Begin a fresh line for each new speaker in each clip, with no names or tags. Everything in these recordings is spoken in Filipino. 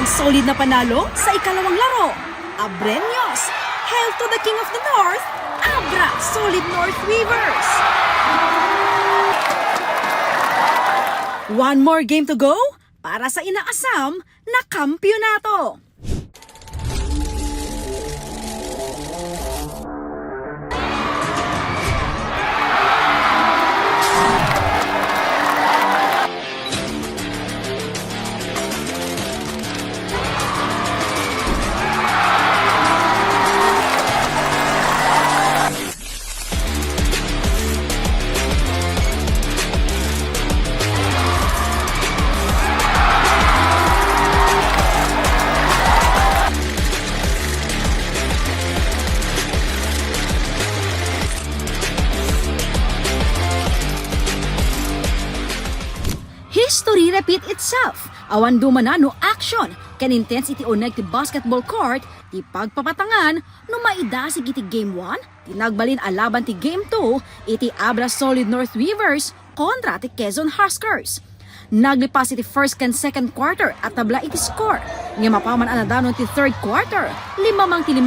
Isang solid na panalo sa ikalawang laro. Abreños, hail to the King of the North, Abra Solid North Weavers. One more game to go para sa inaasam na kampyonato. History repeat itself. Awan dumana no action. Can intensity oneg ti basketball court, ti pagpapatangan, no maidasig iti game 1, tinagbalin alaban ti game 2, iti Abra Solid North Weavers kontra ti Quezon Huskers. Naglipas iti first and second quarter at tabla iti score. Nga mapaman anadanon ti third quarter, 5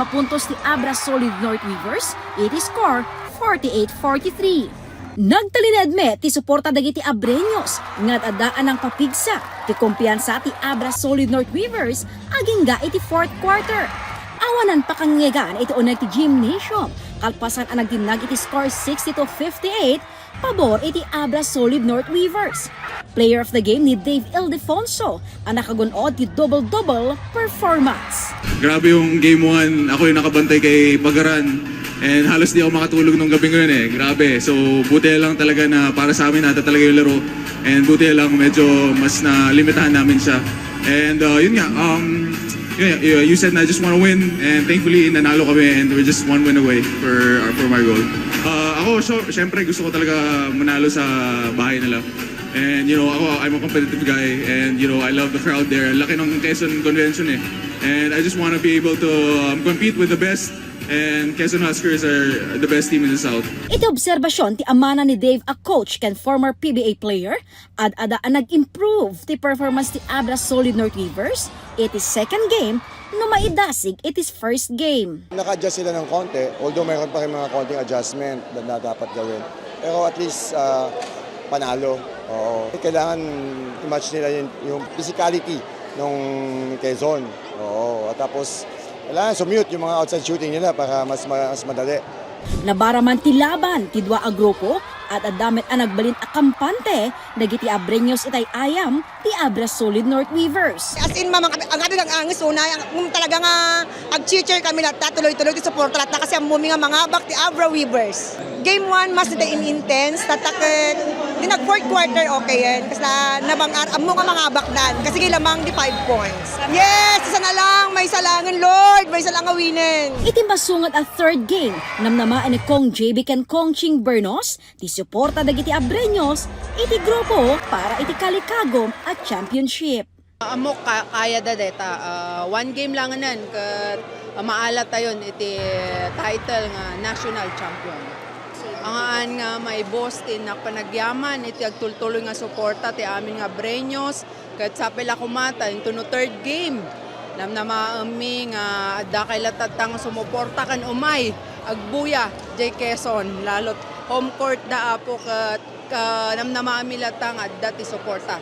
puntos ti Abra Solid North Weavers, iti score 48-43. Nagtalinadme ti suporta dagiti Abreños ngad adaan ang papigsa ti kumpiyansa ti Abra Solid North Weavers aging ga iti fourth quarter. Awanan pa kangegan iti uneg ti gymnasium kalpasan ang nagtinag iti score 60-58 pabor iti Abra Solid North Weavers. Player of the game ni Dave Ildefonso ang nakagunod ti double-double performance.
Grabe yung game 1, ako yung nakabantay kay Pagaran. And halos di ako makatulog nung gabi ngayon eh. Grabe. So buti lang talaga na para sa amin nata talaga yung laro. And buti lang medyo mas na limitahan namin siya. And yun nga, you said na I just want to win. And thankfully nanalo kami and we're just one win away for my goal. Ako, syempre gusto ko talaga manalo sa bahay nila. And you know, I'm a competitive guy and you know, I love the crowd there. Laki ng Quezon Convention eh. And I just want to be able to compete with the best. And Quezon Huskers are the best team in the South.
Iti obserbasyon ti amana ni Dave a coach ken former PBA player ad adaan nag-improve ti performance ti Abra Solid North Weavers iti second game no maidasig itis first game.
Naka-adjust sila ng konti, although mayroon pa rin mga konting adjustment na dapat gawin. Pero at least panalo. Oo. Kailangan i-match nila yung physicality ng Quezon. Oo. At tapos kailangan sumute yung mga outside shooting nila para mas madali.
Nabaraman ti laban ti dua a grupo at adamit ang nagbalin a kampante dagiti Abreños itay ayam ti Abra Solid North Weavers.
As in mamang ang ato lang angis una talaga nga ag-cheer kami lahat tuloy-tuloy ti support lahat kasi ang mumi nga mga bak ti Abra Weavers. Game 1 mas na intense tatakit di nag fourth quarter okay yan kasi nabangar amo nga mga bakdan kasi lamang di 5 points. Yes, isa na lang may salangin Lord, may salang awinin.
Iti masungat a third game namnamaan ni Kong JB ken Kong Ching Bernos ti suporta dagiti Abreños iti grupo para iti kalikagom at championship.
Amo kaya deta one game lang nan ket maalat tayon iti title nga national champion. Ang nga may boss tin na panagyaman iti agtultuloy nga suporta ti amin nga Abreños ket sa pila kumata into no third game. Namnamaami nga adda kay latatang sumuporta kan umay agbuya jay Quezon lalot home court da apo ket namnamaami latang adda ti suporta.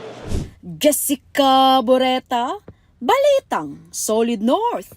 Jessica Boreta, Balitang Solid North.